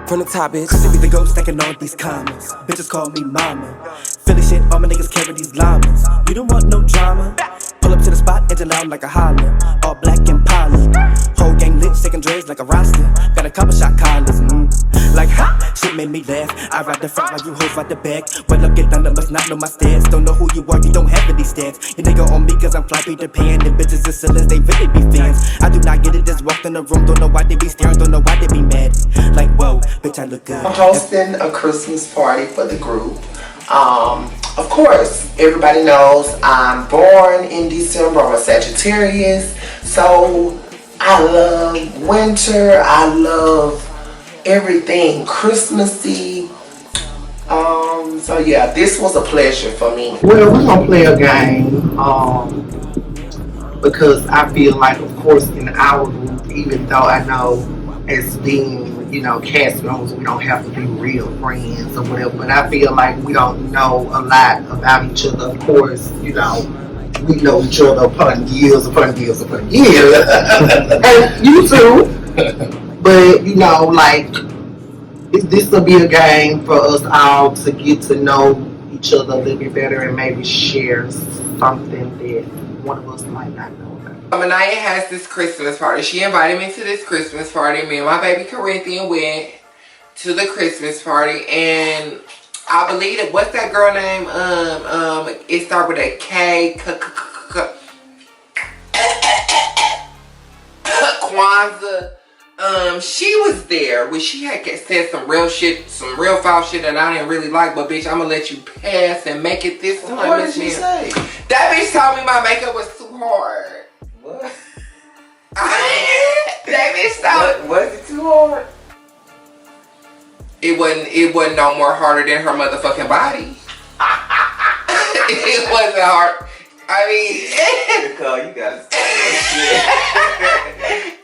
from the top, bitch. Cause it be the ghost stacking on these commas. Bitches call me mama. Philly shit, all my niggas carry these llamas. You don't want no drama? Pull up to the spot, engine loud like a holler. All black and poly. Whole gang lit, shaking dreads like a roster. Got a couple shot collars, like ha, shit made me laugh. I ride the front while you hoes ride the back. Well, up, get down, must not know my stance. Don't know who you are, you don't have any stats. You nigga on me cause I'm fly Peter Pan. And bitches and sellers, they really be fans. I do not get it, just walked in the room. Don't know why they be staring, don't know why they be mad. Like, whoa, bitch, I look good. I'm hosting a Christmas party for the group. Of course, everybody knows I'm born in December. I'm a Sagittarius. So I love winter. I love everything Christmassy. So yeah, this was a pleasure for me. Well, we're gonna play a game. Because I feel like, of course, in our group, even though I know as being, cast members, we don't have to be real friends or whatever, but I feel like we don't know a lot about each other. Of course, we know each other upon years, and you too. But, this will be a game for us all to get to know each other a little bit better and maybe share something that one of us might not know about. Aniya has this Christmas party. She invited me to this Christmas party. Me and my baby Corinthian went to the Christmas party, and I believe that, what's that girl name? It started with a K. Kwanzaa. She was there when she had said some real shit, some real foul shit that I didn't really like, but bitch, I'm gonna let you pass and make it this time. What did she say? That bitch told me my makeup was too hard. What? That bitch told me. Was it too hard? It wasn't no more harder than her motherfucking body. It wasn't hard. I mean, Nicole, you gotta stop.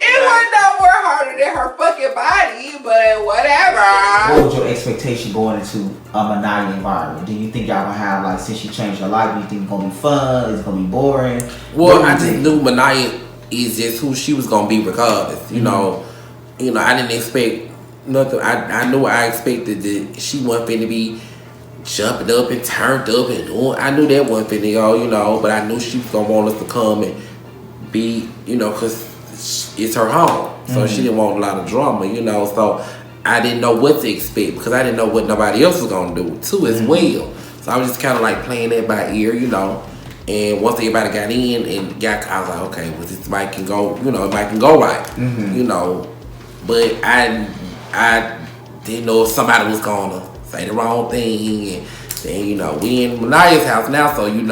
It wasn't no more harder than her fucking body, but whatever. What was your expectation going into a Aniya environment? Do you think y'all gonna have, like, since she changed her life, do you think it's gonna be fun? Is it gonna be boring? Well, I just knew Aniya is just who she was gonna be regardless. You know, I didn't expect nothing. I knew I expected that she wasn't finna be jumping up and turned up and doing. I knew that wasn't finna go, but I knew she was gonna want us to come and be, cause it's her home. So she didn't want a lot of drama, so I didn't know what to expect because I didn't know what nobody else was gonna do too as well. So I was just kind of like playing that by ear, and once everybody got in and I was like, okay, well, this might can go, it might can go right, but I didn't know if somebody was gonna say the wrong thing, and then we in Aniya's house now, so you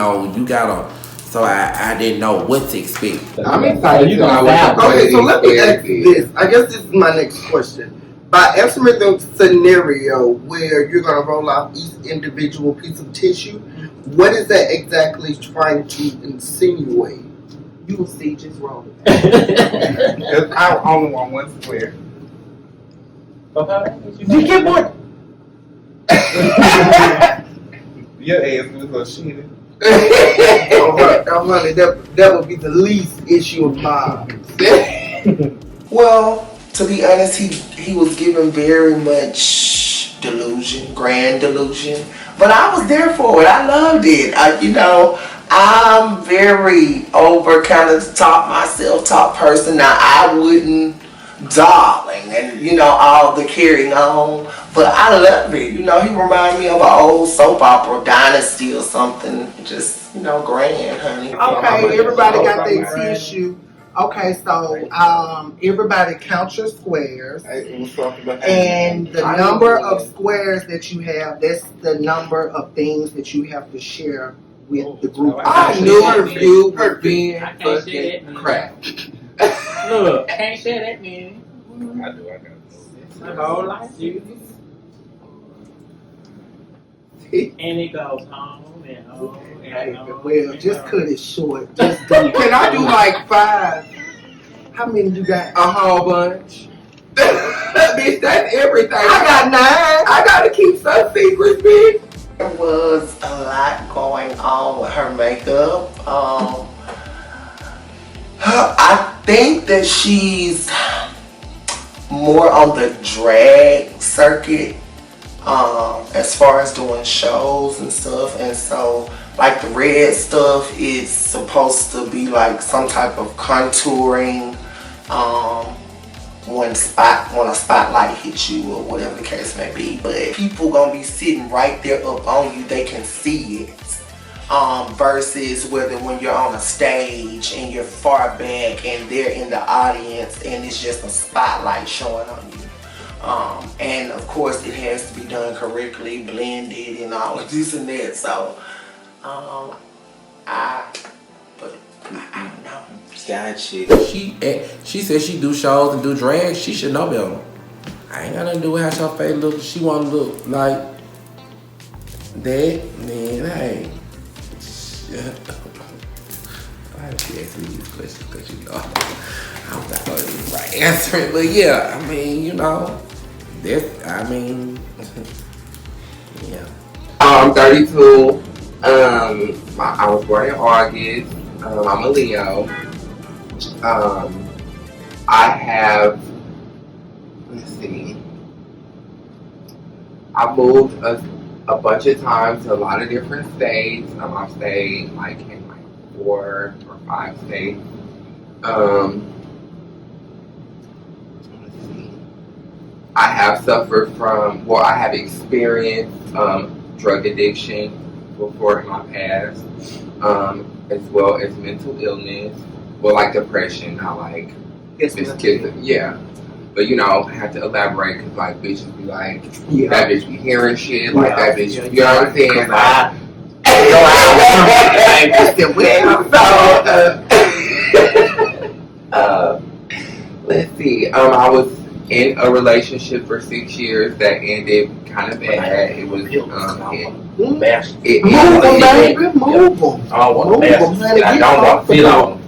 gotta. So I didn't know what to expect. I'm excited. Okay, so let me ask this. I guess this is my next question. By answering the scenario where you're gonna roll out each individual piece of tissue, what is that exactly trying to insinuate? You will see. Just roll it. I only want one square. You get more. Your ass was gonna shit it. Don't run it. That would be the least issue of mine. Well, to be honest, he was given very much delusion, grand delusion. But I was there for it. I loved it. I'm very kind of top person. Now, I wouldn't, darling, and all the carrying on. But I love it. He reminded me of an old soap opera, Dynasty or something. Just, grand, honey. Okay, everybody got their tissue. Okay, so everybody count your squares. And the number of squares that you have, that's the number of things that you have to share with the group. I knew you were being fucking crap. Look, I can't share that, man. I got My whole life, you. And it goes on and on and on. Well, just cut it short. Just go. Can I do like 5? How many you got? A whole bunch. Bitch, that's everything. I got 9. I gotta keep some secrets, bitch. There was a lot going on with her makeup. I think that she's more on the drag circuit, as far as doing shows and stuff. And so like the red stuff is supposed to be like some type of contouring, when a spotlight hits you or whatever the case may be. But people gonna be sitting right there up on you, they can see it. Versus whether when you're on a stage and you're far back and they're in the audience and it's just a spotlight showing on you. And of course it has to be done correctly, blended and all of this and that. So I don't know. Gotcha. She said she do shows and do drag. She should know better. I ain't got nothing to do with how her face look. She want to look like that. Man, hey. I have to ask me these questions because you know I'm not going to be the right answer it. But yeah, I mean, you know, yeah. I'm 32. I was born in August. I'm a Leo. I have, let's see, I moved a bunch of times to a lot of different states. I've stayed like in like 4 or 5 states. Let's see. I have suffered from, I have experienced drug addiction before in my past, as well as mental illness, like depression, not like yeah. But you know, I have to elaborate because like bitches be like, that bitch be hearing shit, like that bitch, you know what I'm saying? Like, let's see. I was in a relationship for 6 years that ended kind of bad. It was Move them. I don't want to feel on.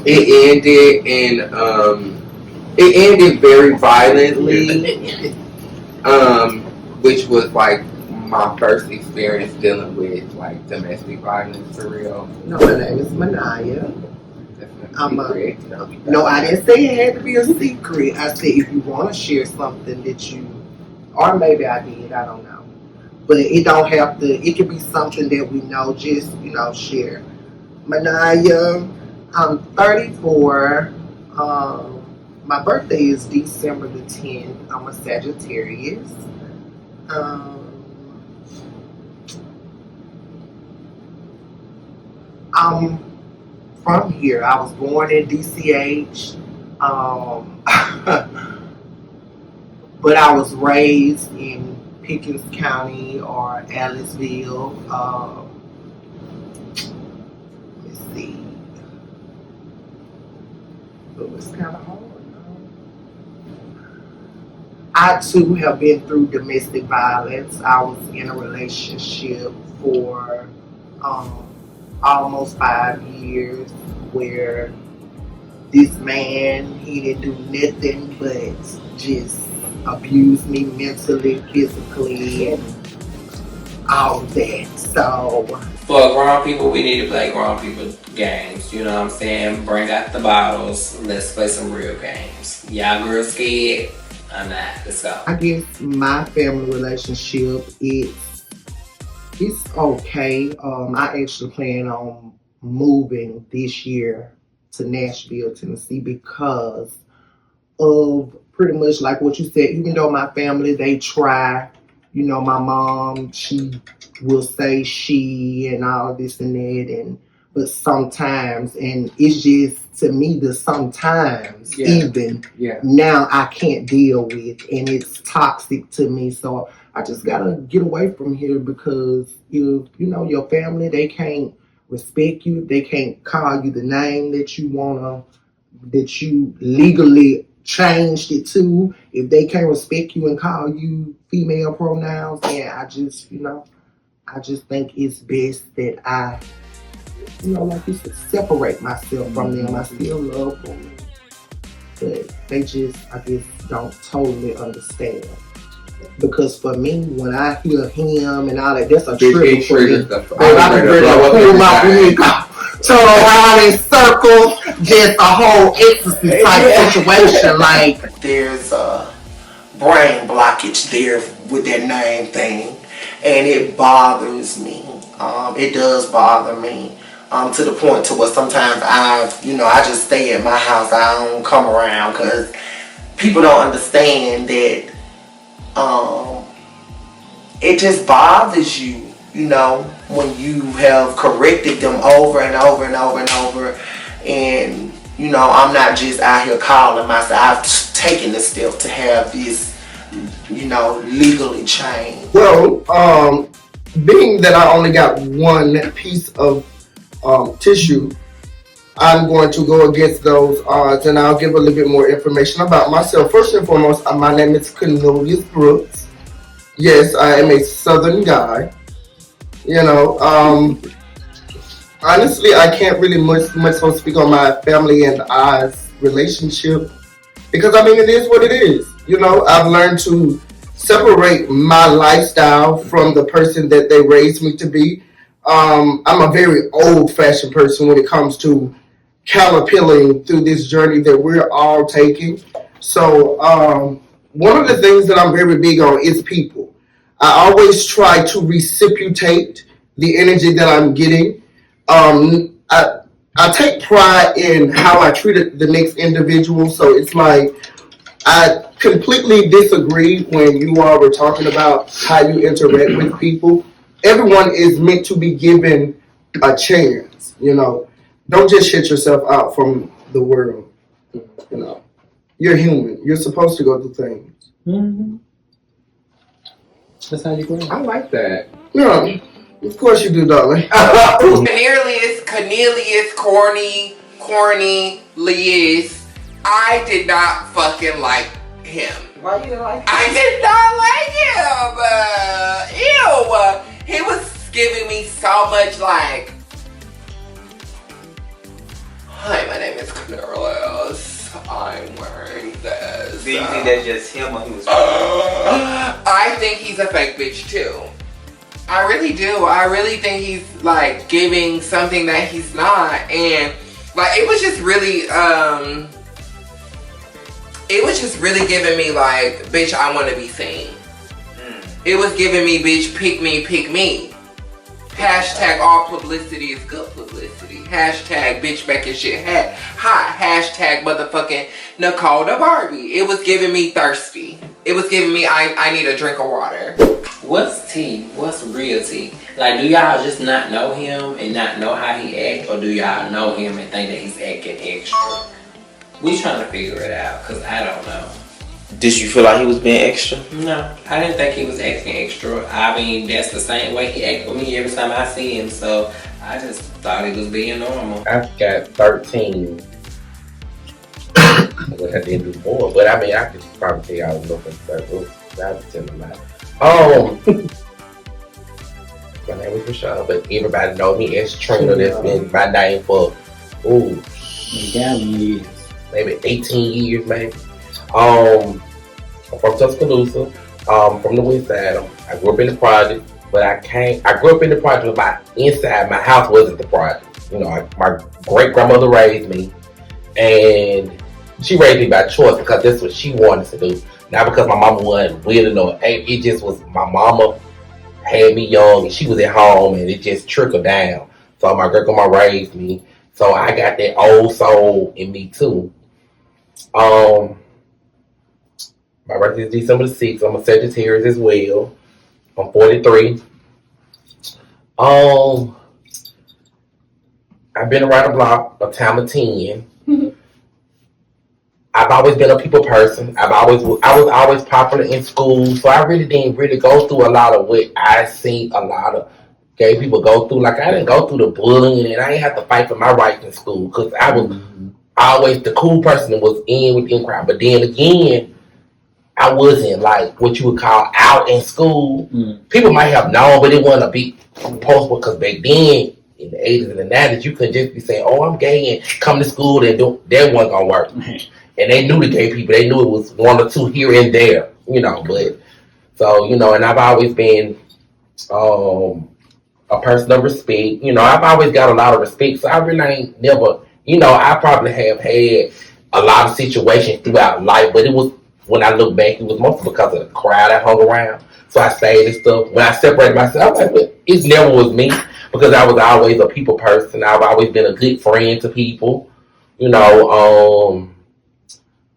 It ended very violently, which was like my first experience dealing with like domestic violence for real. No, my name is Aniya. No, I didn't say it had to be a secret. I said if you want to share something that you, or maybe I did, I don't know. But it don't have to, it could be something that we know, just, share. Aniya, I'm 34. My birthday is December the 10th. I'm a Sagittarius. I'm from here. I was born in DCH. But I was raised in Pickens County or Aliceville. Let's see. It was kind of hard. I too have been through domestic violence. I was in a relationship for almost 5 years where this man, he didn't do nothing but just abuse me mentally, physically, and all that. So for grown people, we need to play grown people games. You know what I'm saying? Bring out the bottles. Let's play some real games. Y'all girls scared? I'm not. Let's go. I guess my family relationship, it's okay. I actually plan on moving this year to Nashville, Tennessee, because of pretty much like what you said. Even though my family, they try, my mom, she will say she and all this and that, but sometimes, and it's just, to me, the sometimes now I can't deal with, and it's toxic to me. So I just gotta get away from here, because if your family, they can't respect you, they can't call you the name that you legally changed it to. If they can't respect you and call you female pronouns, then I just think it's best that I, like you said, separate myself from them. I still love them, but they just, I guess, don't totally understand. Because for me, when I hear him and all that, that's a trigger for me. I can pull my wig off, turn around in circles, just a whole ecstasy type situation. Like, there's a brain blockage there with that name thing, and it bothers me. It does bother me to the point to where sometimes I just stay at my house. I don't come around because people don't understand that it just bothers you, when you have corrected them over and over and over and over. And, I'm not just out here calling myself. I've taken the step to have this, legally changed. well, being that I only got one piece of tissue, I'm going to go against those odds, and I'll give a little bit more information about myself. First and foremost, my name is Cornelius Brooks. Yes, I am a Southern guy. Honestly, I can't really much so speak on my family and I's relationship because it is what it is. I've learned to separate my lifestyle from the person that they raised me to be. I'm a very old-fashioned person when it comes to caterpilling through this journey that we're all taking. So, one of the things that I'm very big on is people. I always try to reciprocate the energy that I'm getting. I take pride in how I treated the next individual. So it's like I completely disagree when you all were talking about how you interact with people. Everyone is meant to be given a chance. Don't just shut yourself out from the world. You're human. You're supposed to go through things. Mm-hmm. That's how you grow. I like that. Yeah, of course you do, darling. Cornelius. I did not fucking like him. Why you didn't like him? I did not like him. Ew. He was giving me so much like, hi, my name is Cornelius. I'm wearing this. Do you think that's just him or he was I think he's a fake bitch too. I really do. I really think he's like giving something that he's not. And like it was just really giving me like, bitch, I want to be seen. It was giving me, bitch, pick me. Hashtag all publicity is good publicity. Hashtag bitch back your shit hot. Hashtag motherfucking Nicole the Barbie. It was giving me thirsty. It was giving me I need a drink of water. What's tea? What's real tea? Like, do y'all just not know him and not know how he act, or do y'all know him and think that he's acting extra? We trying to figure it out, cause I don't know. Did you feel like he was being extra? No, I didn't think he was acting extra. That's the same way he act with me every time I see him. So I just thought he was being normal. I've got 13. I didn't do more, but I could probably tell you I was looking for that. Was telling my my name was Michelle, but everybody know me as Trina. That's been my name for maybe 18 years, maybe. I'm from Tuscaloosa, from the west side. I grew up in the project, but I grew up in the project, but inside my house wasn't the project. My great grandmother raised me, and she raised me by choice because that's what she wanted to do. Not because my mama wasn't willing or it just was my mama had me young and she was at home and it just trickled down. So my great grandma raised me. So I got that old soul in me too. My birthday is December 6th. I'm a Sagittarius as well. I'm 43. I've been around the block a time of 10. I've always been a people person. I was always popular in school, so I really didn't go through a lot of what I seen a lot of gay people go through. Like I didn't go through the bullying, and I didn't have to fight for my rights in school because I was always the cool person that was in with the crowd. But then again, I wasn't like what you would call out in school. People might have known, but it wasn't a big post because back then in the 80s and the 90s, you couldn't just be saying, "Oh, I'm gay," and come to school and that wasn't gonna work. And they knew the gay people. They knew it was one or two here and there, But so, and I've always been a person of respect. I've always got a lot of respect. So I really ain't never I probably have had a lot of situations throughout life, but it was when I look back, it was mostly because of the crowd I hung around. So I stayed and stuff. When I separated myself, I was like, it never was me because I was always a people person. I've always been a good friend to people. You know,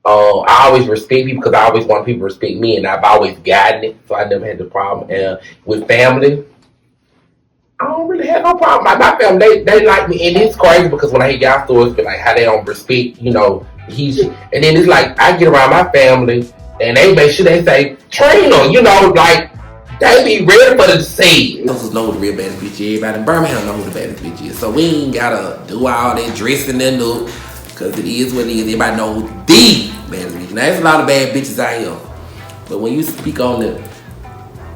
I always respect people because I always want people to respect me, and I've always gotten it, so I never had the problem. And with family, I don't really have no problem. My family, they like me, and it's crazy because when I hear y'all stories, be like how they don't respect, and then it's like I get around my family, and they make sure they say Trina, like they be ready for the scene. Those know the real baddest bitch. Everybody in Birmingham know who the baddest bitch is. So we ain't gotta do all that dressing and up, cause it is what it is. Everybody know who the baddest bitch. Now there's a lot of bad bitches out here, but when you speak on the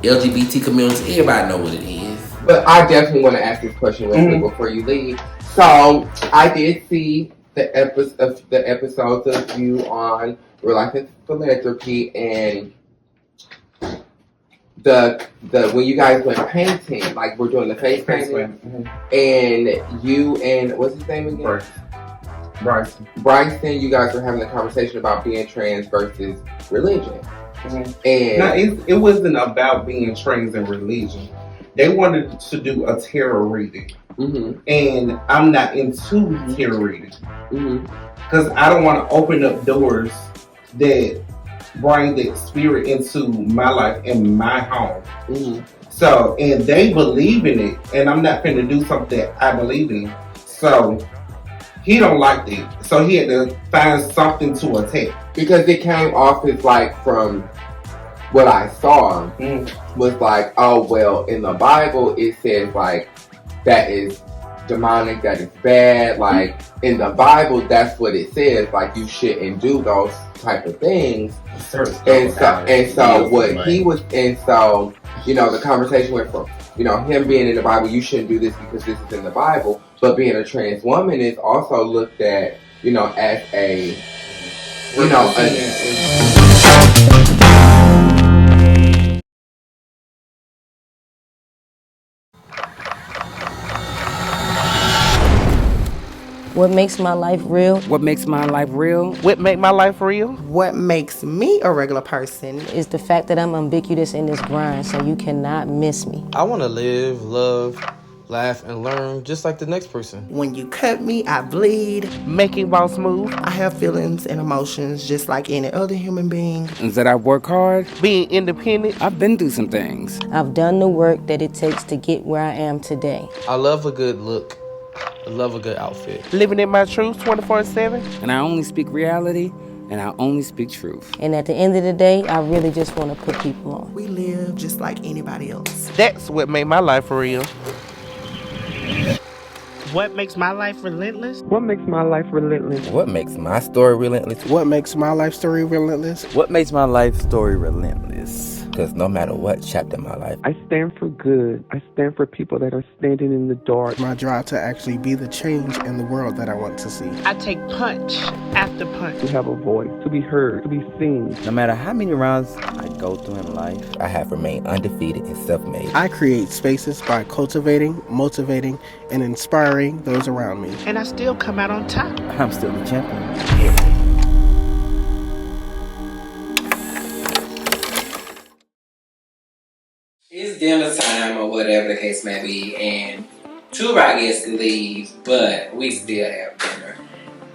LGBT community, everybody know what it is. But I definitely want to ask this question real quick before you leave. So I did see the episodes of you on Real Life and Philanthropy, and the when you guys went painting, like we're doing the face painting, and you and what's his name again? Bryson, you guys were having a conversation about being trans versus religion. And now, it wasn't about being trans and religion. They wanted to do a tarot reading, and I'm not into tarot reading because I don't want to open up doors that bring that spirit into my life and my home. So, and they believe in it, and I'm not going to do something that I believe in. So he don't like that. So he had to find something to attack because it came off as like from what I saw was like, oh well, in the Bible it says like that is demonic, that is bad. Like in the Bible, that's what it says. Like you shouldn't do those type of things. And so what he was, and so the conversation went from him being in the Bible, you shouldn't do this because this is in the Bible, but being a trans woman is also looked at as a What makes my life real? What makes my life real? What makes my life real? What makes me a regular person is the fact that I'm ubiquitous in this grind, so you cannot miss me. I want to live, love, laugh, and learn just like the next person. When you cut me, I bleed. Making boss move. I have feelings and emotions just like any other human being. And that I work hard. Being independent. I've been through some things. I've done the work that it takes to get where I am today. I love a good look. I love a good outfit. Living in my truth 24/7. And I only speak reality, and I only speak truth. And at the end of the day, I really just want to put people on. We live just like anybody else. That's what made my life real. What makes my life relentless? What makes my life relentless? What makes my story relentless? What makes my life story relentless? What makes my life story relentless? Because no matter what chapter in my life, I stand for good. I stand for people that are standing in the dark. My drive to actually be the change in the world that I want to see. I take punch after punch. To have a voice, to be heard, to be seen. No matter how many rounds I go through in life, I have remained undefeated and self-made. I create spaces by cultivating, motivating, and inspiring those around me. And I still come out on top. I'm still the champion. It's dinner time or whatever the case may be, and two of our guests leave, but we still have dinner.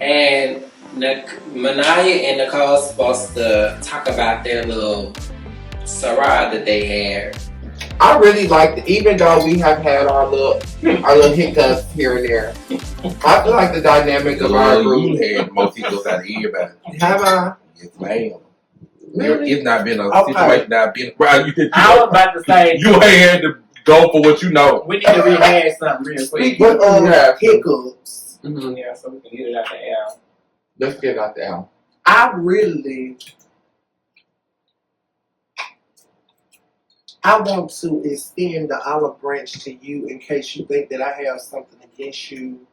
And Aniya and Nicole supposed to talk about their little sorority that they had. I really liked it, even though we have had our little hiccups here and there. I feel like the dynamic of our group had most hiccups out of everybody. Have I? Yes, ma'am. Really? It's not been a situation that I've been around. I was about to say you ain't had to go for what you know. We need to rehash something real quick. But hiccups. Yeah, so we can get it out the L. Let's get it out the L. I want to extend the olive branch to you in case you think that I have something against you,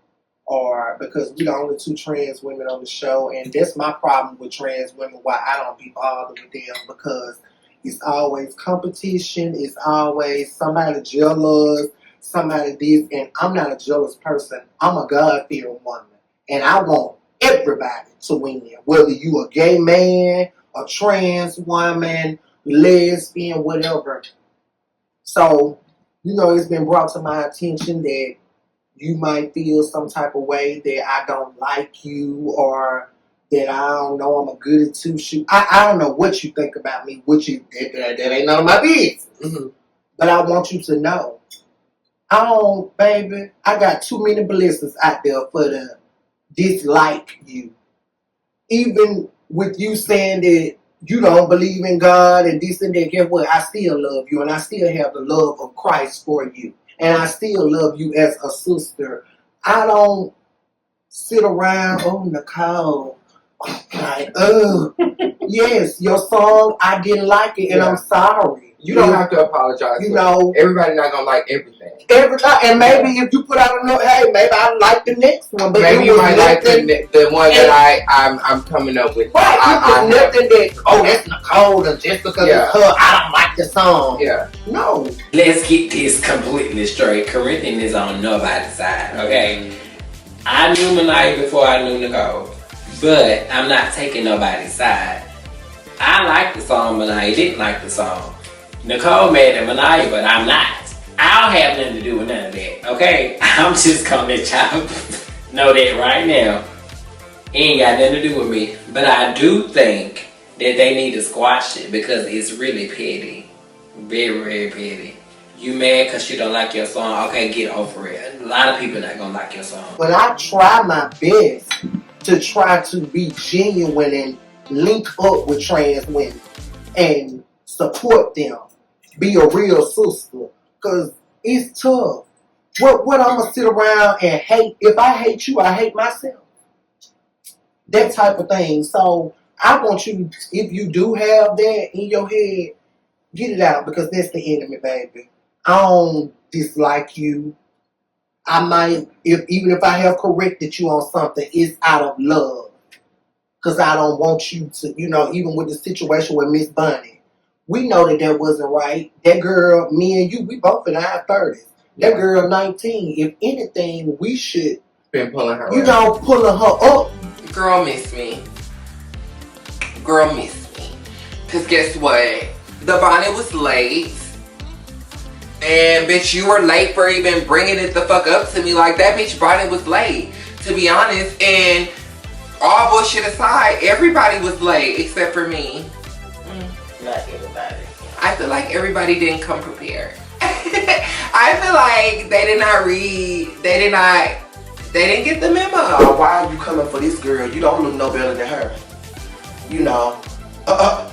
or because we're the only two trans women on the show, and that's my problem with trans women, why I don't be bothered with them, because it's always competition, it's always somebody jealous, somebody this, and I'm not a jealous person. I'm a God-fearing woman. And I want everybody to win. Whether you a gay man, a trans woman, lesbian, whatever. So, it's been brought to my attention that you might feel some type of way that I don't like you, or that I don't know, I'm a goody two shoes. I don't know what you think about me, that ain't none of my business. Mm-hmm. But I want you to know, baby, I got too many blessings out there for the dislike you. Even with you saying that you don't believe in God and this and that, guess what? I still love you, and I still have the love of Christ for you. And I still love you as a sister. I don't sit around, Nicole, like, yes, your song, I didn't like it, and I'm sorry. You don't have to apologize. Everybody not gonna like everything. And maybe if you put out a note, hey, maybe I like the next one. But maybe you might like the one that I'm coming up with. Right, nothing that, that's Nicole, and just because it's her, I don't like the song. Yeah. No. Let's get this completely straight. Corinthian is on nobody's side, okay? I knew Manaya before I knew Nicole, but I'm not taking nobody's side. I like the song, Manaya didn't like the song. Nicole mad at Manaya, but I'm not. I don't have nothing to do with none of that, okay? I'm just gonna let y'all know that right now. It ain't got nothing to do with me. But I do think that they need to squash it because it's really petty. Very, very petty. You mad because you don't like your song? Okay, get over it. A lot of people not gonna like your song. But I try my best to try to be genuine and link up with trans women and support them. Be a real sister. Because it's tough. What I'm going to sit around and hate? If I hate you, I hate myself. That type of thing. So I want you, if you do have that in your head, get it out, because that's the enemy, baby. I don't dislike you. I might, even if I have corrected you on something, it's out of love. Because I don't want you to, even with the situation with Miss Bunny. We know that wasn't right. That girl, me and you, we both in our 30s. That girl 19. If anything, we should been pulling her pulling her up. Girl miss me. Because guess what? The bonnet was late. And bitch, you were late for even bringing it the fuck up to me. Like, that bitch bonnet was late, to be honest. And all bullshit aside, everybody was late except for me. Not everybody. I feel like everybody didn't come prepared. I feel like they did not read. They didn't get the memo. Why are you coming for this girl? You don't look no better than her.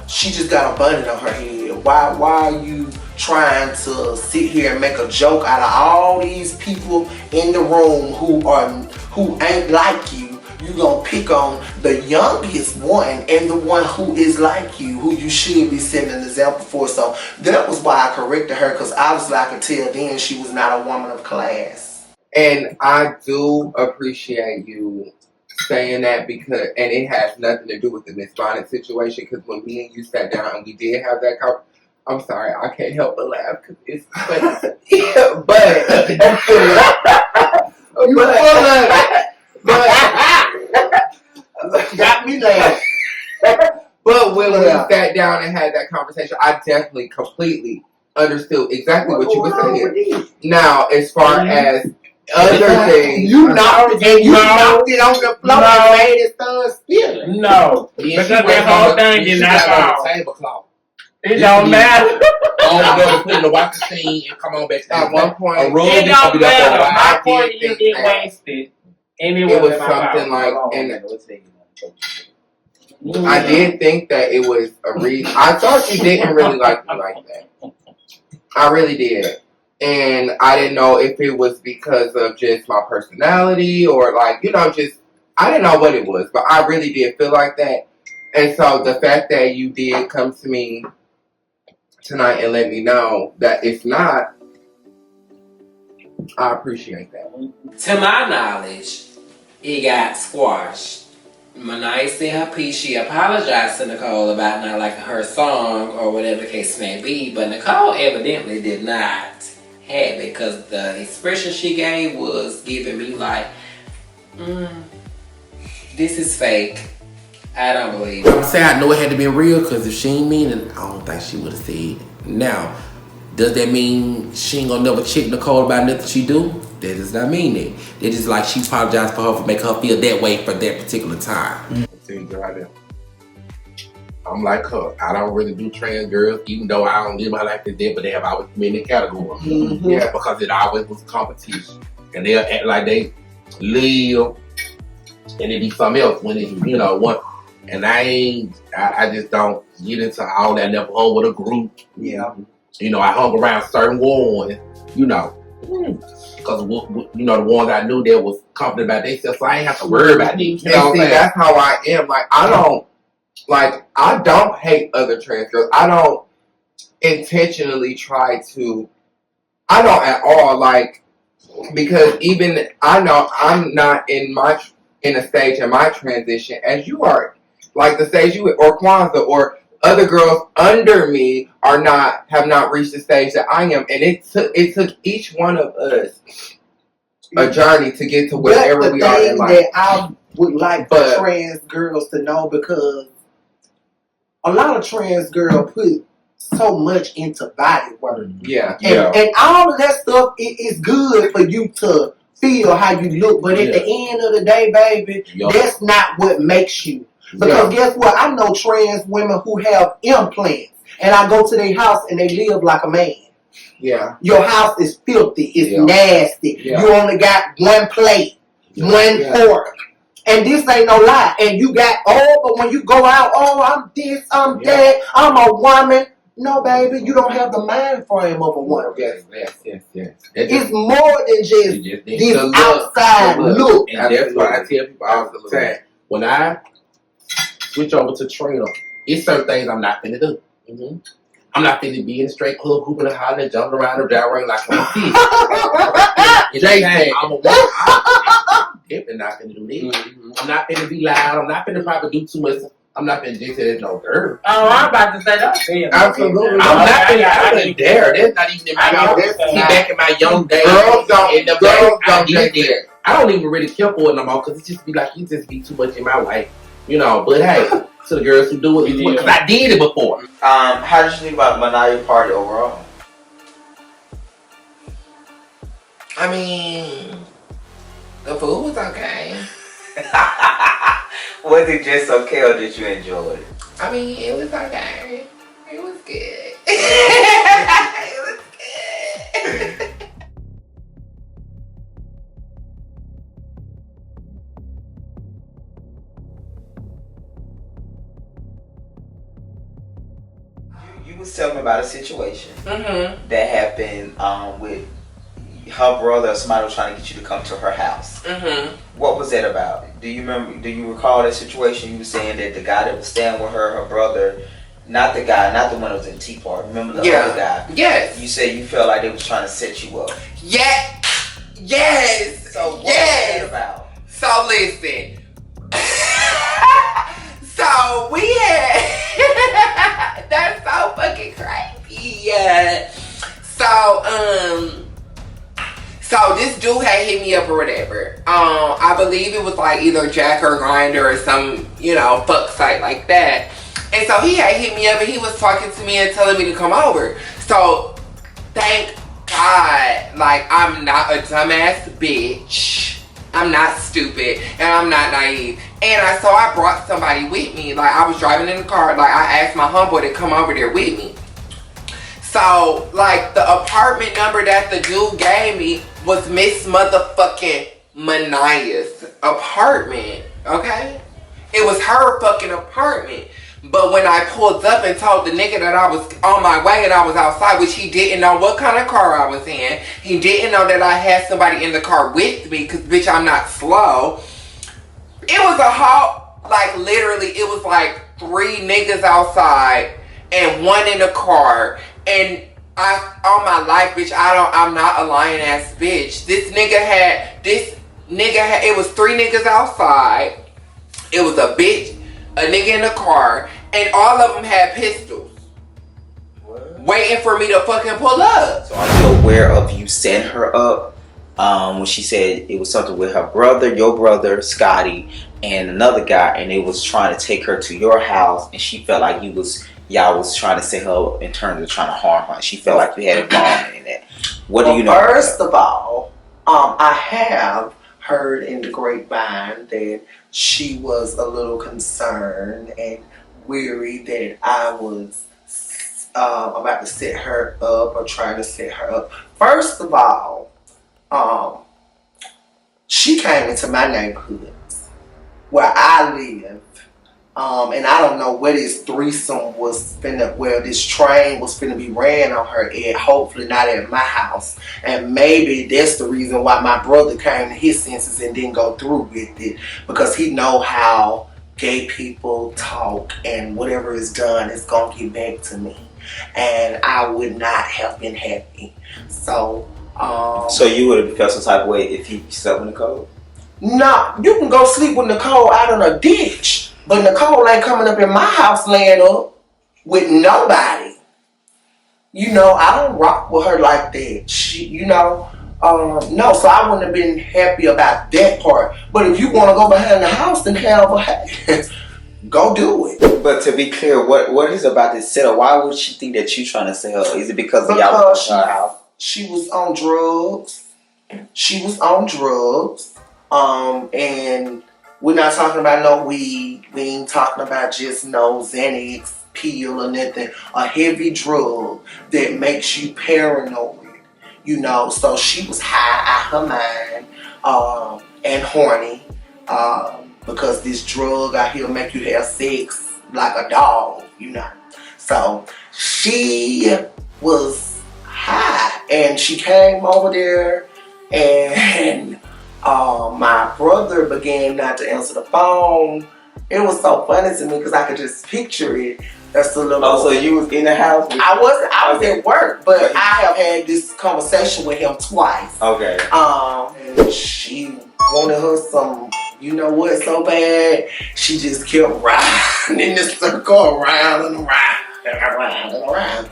She just got a bunny on her head. Why are you trying to sit here and make a joke out of all these people in the room who ain't like you? You gonna pick on the youngest one and the one who is like you, who you should be setting an example for. So that was why I corrected her, because obviously I could tell then she was not a woman of class. And I do appreciate you saying that, because, and it has nothing to do with the Miss Bonnet situation, because when me and you sat down and we did have that conversation, I'm sorry, I can't help but laugh because it's funny. Yeah, but got me laughing. But when we sat down and had that conversation, I definitely completely understood exactly what you were saying. Now, as far as other things, you knocked it on the floor and made it start spilling. No, because that whole thing did not fall. Tablecloth. It don't matter. I'm put in the washing machine and come on back. At one point, it don't matter. My point is get wasted. And it was something like, and I did think that it was a reason. I thought you didn't really like me like that. I really did. And I didn't know if it was because of just my personality or like, just, I didn't know what it was, but I really did feel like that. And so the fact that you did come to me tonight and let me know that it's not, I appreciate that. To my knowledge, it got squashed. Manaya said her piece. She apologized to Nicole about not liking her song or whatever the case may be, but Nicole evidently did not have it, because the expression she gave was giving me like, This is fake. I don't believe I'm saying I know it had to be real because if she ain't mean it, I don't think she would have said it. Now, does that mean she ain't gonna never check Nicole about nothing she do? That does not mean it. It's just like she apologized for her for making her feel that way for that particular time. I'm like her. I don't really do trans girls, even though I don't live my life as that, but they have always been in the category. Mm-hmm. Yeah, because it always was competition. And they'll act like they live and it be something else when it, one. And I just don't get into all that. Never hung with a group. Yeah. I hung around certain ones, because the ones I knew that was confident about themselves, so I ain't have to worry about these. That's how I am. Like I don't hate other trans girls. I don't intentionally try to. I don't at all, because even I know I'm not in a stage in my transition as you are, like the stage you or Kwanzaa or other girls under me have not reached the stage that I am, and it took each one of us a journey to get to wherever we are in life. That I would like for trans girls to know, because a lot of trans girls put so much into body work. Yeah. And all of that stuff, it is good for you to feel how you look, but at the end of the day, baby, that's not what makes you. Because guess what? I know trans women who have implants, and I go to their house and they live like a man. Yeah. Your house is filthy. It's nasty. Yeah. You only got one plate, one fork. And this ain't no lie. And you got, but when you go out, I'm this, I'm that, I'm a woman. No, baby, you don't have the mind frame of a woman. Yes. It's more than just this outside look. And that's why I tell people all the time, when I switch over to Trina, it's certain things I'm not finna do. Mm-hmm. I'm not finna be in a straight club, hooping and hollering, jumping around and driving like I'm I'm a woman. I'm definitely not finna do this. Mm-hmm. I'm not finna be loud. I'm not finna probably do too much. I'm not finna just say there's no girl. Oh, I'm about to say that. Absolutely. I'm not finna. I wouldn't dare. That's not even in my back in my young days. Girls don't. I don't even really care for it no more, because it just be like, you just be too much in my way. But hey, to the girls who do it, because I did it before. How did you think about Aniya party overall? I mean, the food was okay. Was it just okay, or did you enjoy it? I mean, it was okay. It was good. It was good. You was telling me about a situation that happened with her brother or somebody was trying to get you to come to her house. What was that about? Do you recall that situation? You were saying that the guy that was staying with her brother, not the one that was in Tea Party, remember the other guy? Yes. You said you felt like they was trying to set you up. Yes. So what was that about? So listen. So we had that's so fucking crazy. Yeah. So this dude had hit me up or whatever. I believe it was like either Jack or Grindr or some, fuck site like that. And so he had hit me up and he was talking to me and telling me to come over. So thank God, I'm not a dumbass bitch. I'm not stupid and I'm not naive. And so I brought somebody with me. I was driving in the car. I asked my homeboy to come over there with me. So, the apartment number that the dude gave me was Miss Motherfucking Aniya's apartment, okay? It was her fucking apartment. But when I pulled up and told the nigga that I was on my way and I was outside, which he didn't know what kind of car I was in. He didn't know that I had somebody in the car with me, because, bitch, I'm not slow. It was a whole, literally, it was 3 niggas outside and 1 in the car. And on my life, bitch, I'm not a lying ass bitch. It was 3 niggas outside. It was a bitch, a nigga in the car, and all of them had pistols. What? Waiting for me to fucking pull up. So are you aware of you setting her up? When she said it was something with her brother, your brother, Scotty, and another guy, and they was trying to take her to your house, and she felt like y'all was trying to set her up in terms of trying to harm her. She felt like you had involvement in that. What do you know? First of all, I have heard in the grapevine that she was a little concerned and weary that I was about to set her up or trying to set her up. First of all, she came into my neighborhood where I live, and I don't know where this threesome was where this train was finna be ran on her at, hopefully not at my house. And maybe that's the reason why my brother came to his senses and didn't go through with it, because he know how gay people talk, and whatever is done is gonna get back to me. And I would not have been happy. So you would have felt some type of way if he slept with Nicole? No, you can go sleep with Nicole out in a ditch, but Nicole ain't coming up in my house laying up with nobody. You know, I don't rock with her like that. She, no, so I wouldn't have been happy about that part. But if you want to go behind the house and have a go do it. But to be clear, what is about this setup? Why would she think that you trying to set her? Is it because y'all was in her house? She was on drugs. And we're not talking about no weed. We ain't talking about just no Xanax pill or nothing. A heavy drug that makes you paranoid. So she was high out her mind and horny because this drug out here make you have sex like a dog, So she was high and she came over there and my brother began not to answer the phone. It was so funny to me because I could just picture it. That's a little. Oh, so you was in the house? I was at work, but I have had this conversation with him twice. Okay. And she wanted her some, so bad. She just kept riding in this circle around and around and around and around.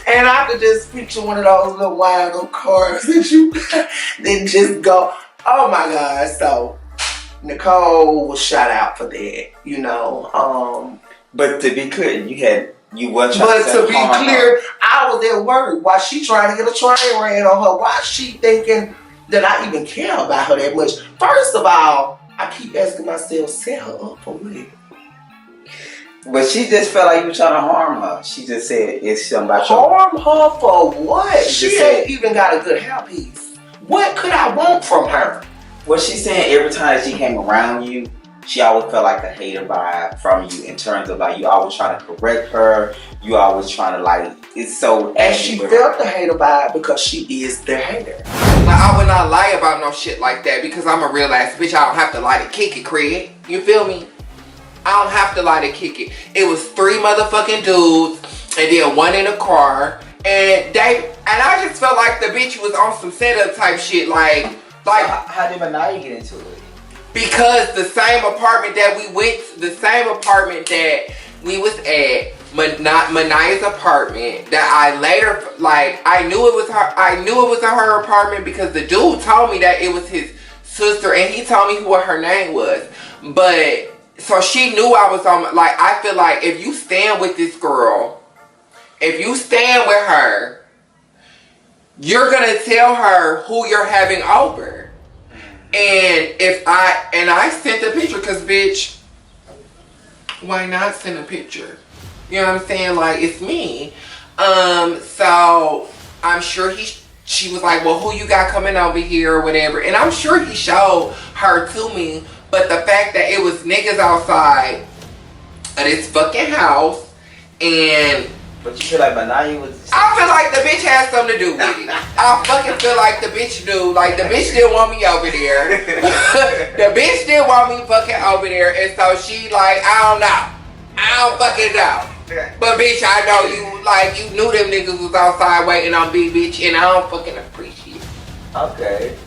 And I could just picture one of those little wild up cars that just go. Oh my God! So Nicole was shot out for that, But to be clear, you weren't trying But to be clear, I was at work while she trying to get a train ran on her. Why she thinking that I even care about her that much? First of all, I keep asking myself, set her up for what? But she just felt like you were trying to harm her. She just said it's something about harm her for what? She ain't even got a good hairpiece. What could I want from her? Well, she's saying every time she came around you, she always felt like a hater vibe from you in terms of like you always trying to correct her. You always trying to it's so. And she felt the hater vibe because she is the hater. Now I would not lie about no shit like that because I'm a real ass bitch. I don't have to lie to kick it, Craig. You feel me? I don't have to lie to kick it. It was 3 motherfucking dudes and then 1 in a car. And I just felt like the bitch was on some setup type shit. Like how did Aniya get into it? Because the same apartment that we was at, Aniya's apartment, that I later, I knew it was her. I knew it was her apartment because the dude told me that it was his sister, and he told me what her name was. But so she knew I was on. I feel like if you stand with this girl. If you stand with her, you're gonna tell her who you're having over. And I sent the picture because bitch, why not send a picture? You know what I'm saying? It's me. So I'm sure she was like, well, who you got coming over here or whatever. And I'm sure he showed her to me. But the fact that it was niggas outside of this fucking house and but you feel like Aniya was... I feel like the bitch had something to do with it. I fucking feel like the bitch do. The bitch didn't want me over there. The bitch didn't want me fucking over there. And so she I don't know. I don't fucking know. But bitch, I know you knew them niggas was outside waiting on me, bitch. And I don't fucking appreciate it. Okay.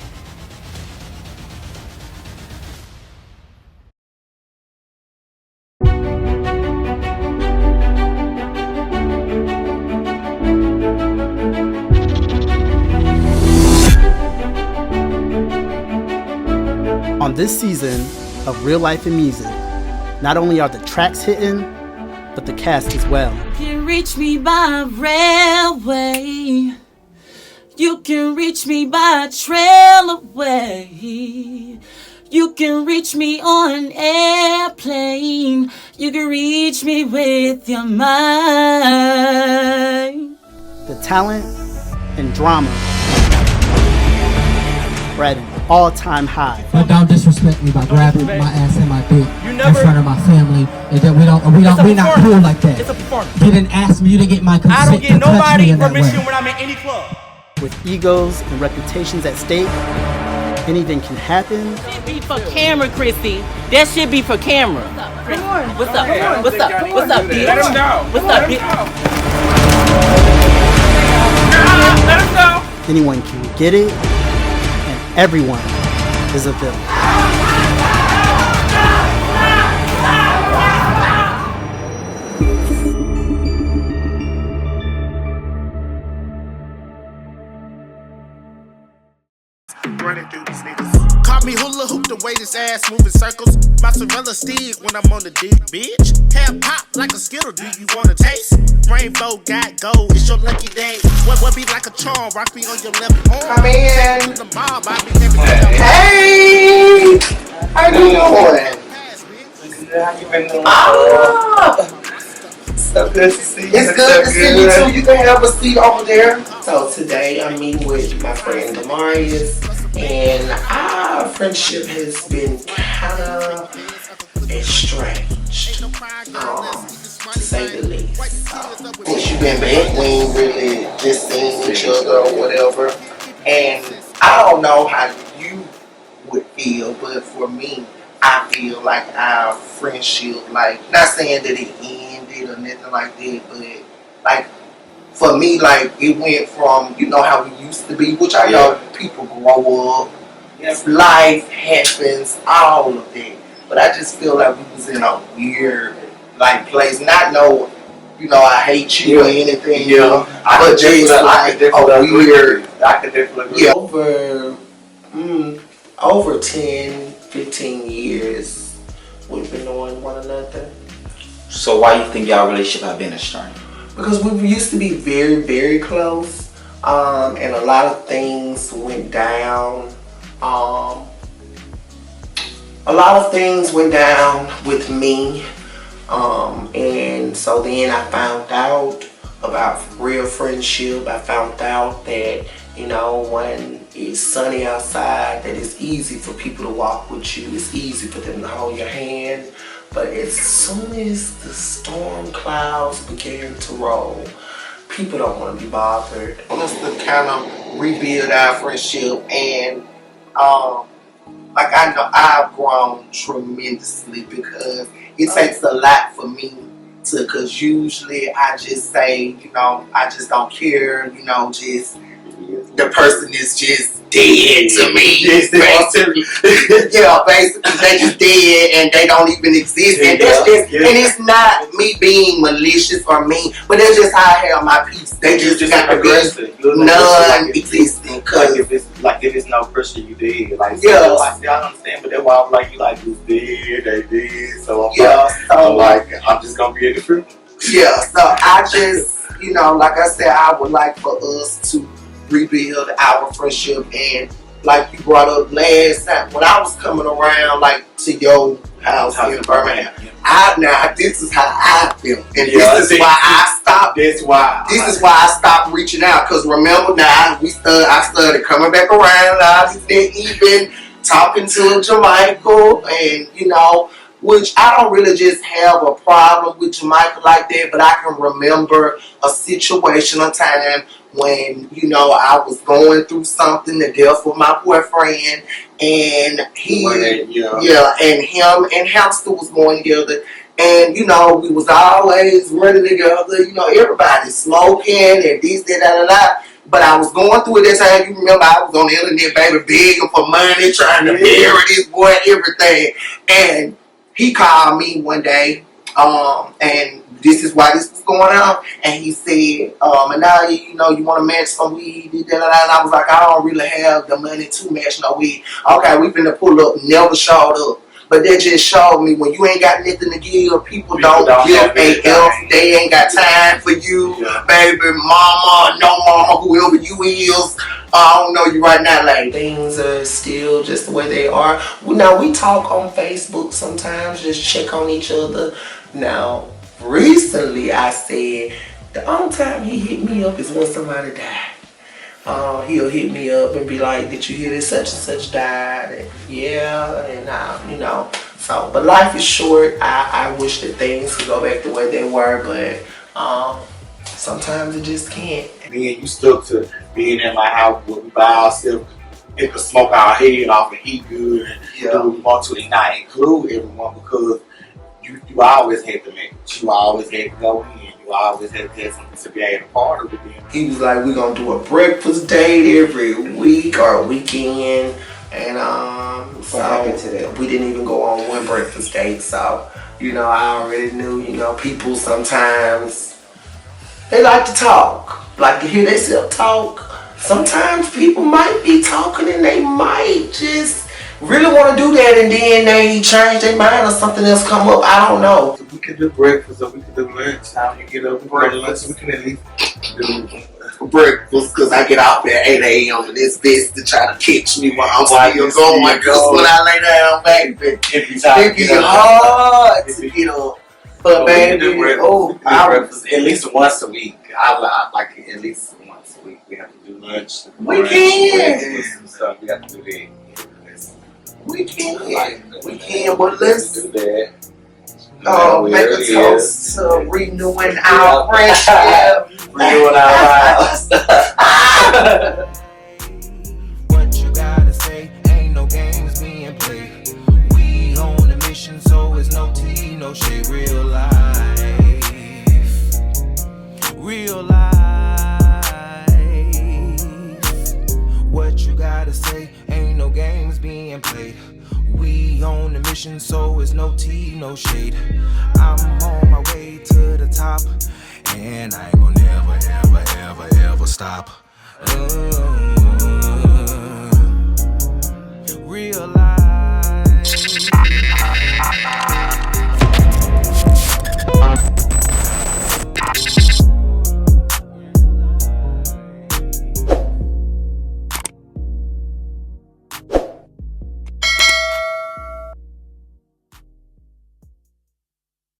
On this season of Real Life and Music. Not only are the tracks hitting, but the cast as well. You can reach me by railway. You can reach me by trail away. You can reach me on an airplane. You can reach me with your mind. The talent and drama are at an all-time high. But don't disrespect me by grabbing my ass and my dick in front of my family. And then we're not cool like that. It's a performance. You didn't ask me, you didn't get my consent. I don't get to touch nobody me in that permission way. when I'm in any club. With egos and reputations at stake, anything can happen. That should be for camera, Chrissy. That should be for camera. What's up? What's up? What's up, bitch? Let him go. What's up, bitch? Let him go. Anyone can get it, and everyone is a villain. Running through these niggas. Caught me hula hoop the way this ass moving circles. Mozzarella stick when I'm on the dick, bitch. Hair pop like a Skittle, do you wanna taste? Rainbow got gold, it's your lucky day. What be like a charm, rock me on your left arm. Come in. The mob, I be every Hey! How you doing? How you been doing? So good to see you. It's good to see you too. You can have a seat over there. So today I'm meeting with my friend Demarius, and our friendship has been kind of estranged, to say the least. Since you've been back, we ain't really just seen each other or whatever. And I don't know how you would feel, but for me, I feel like our friendship, like, not saying that it ended or nothing like that, but like, for me, like, it went from, you know how we used to be, which I know people grow up, life happens, all of that. But I just feel like we was in a weird, like, place. Not no, you know, I hate you or anything, you know, but just like a weird, I could definitely agree. Over 10, 15 years we've been knowing one another. So why you think y'all relationship have been estranged? Because we used to be very, very close, and a lot of things went down. A lot of things went down with me, and so then I found out about real friendship. I found out that, you know, when it's sunny outside, that it's easy for people to walk with you. It's easy for them to hold your hand. But as soon as the storm clouds began to roll, people don't want to be bothered. I want us to kind of rebuild our friendship, and like, I know I've grown tremendously because it takes a lot for me to, because usually I just say, you know, I just don't care, you know, just the person is just dead to me. Basically. Yeah, basically they just dead and they don't even exist. And that's just, and it's not me being malicious or mean, but that's just how I have my peace. They just got to be non-existent. Like if it's no pressure, you did. Like, yeah, I understand, but that's why I'm like, you like, who's dead, they did. So I'm like, I'm just gonna be indifferent. Yeah, so I just, you know, like I said, I would like for us to rebuild our friendship. And like you brought up last time, when I was coming around, like, to your house in Birmingham, this is how I feel, and this is why I stopped. This is why I stopped reaching out. Cause remember now, I started coming back around. I was even talking to Jamaica, and you know, which I don't really just have a problem with Jamaica like that, but I can remember a situation, a time when, you know, I was going through something, the death of my boyfriend, and and him and Hamster was going together, and, you know, we was always running together, you know, everybody smoking and this, that. But I was going through it that time. You remember I was on the internet, baby, begging for money, trying to marry this boy, everything. And he called me one day, and this is why this was going on. And he said, Aniya, you know, you want to match some weed? And I was like, I don't really have the money to match no weed. Okay, we finna pull up. Never showed up. But that just showed me when you ain't got nothing to give, people don't give a F. They ain't got time for you, baby, mama, no mama, whoever you is. I don't know you right now. Like, things are still just the way they are. Now, we talk on Facebook sometimes, just check on each other. Now, recently I said the only time he hit me up is when somebody died. He'll hit me up and be like, did you hear that such and such died? And yeah, and you know. So, but life is short. I wish that things could go back the way they were, but sometimes it just can't. And then you stuck to being in my house where we by ourselves, it could smoke our head off and eat good and do what we want to and not include everyone because you always had to make it. You always had to go in. You always had to have something to be able to party with them. He was like, we're going to do a breakfast date every week or weekend. And what happened to that? We didn't even go on one breakfast date. So, you know, I already knew, you know, people sometimes, they like to talk. Like to hear themselves talk. Sometimes people might be talking and they might just really want to do that and then they change their mind or something else come up. I don't know. We could do breakfast or we could do lunch. How you get up for lunch, we can at least do breakfast because I get off at 8 a.m. and it's best to try to catch me while I'm still going. Because when I lay down, baby, it be hard to get up. But baby, breakfast at least once a week. I like it at least once a week. We have to do lunch. We can. Stuff. We have to do that. We can, but let's do that. make a toast to renewing our friendship. Renewing our vows. What you gotta say, ain't no games being played. We on a mission, so it's no tea, no shade. Real life. Real life. What you gotta say, ain't no games being played. We on a mission, so it's no tea, no shade. I'm on my way to the top, and I ain't gonna never, ever, ever, ever stop. Real life.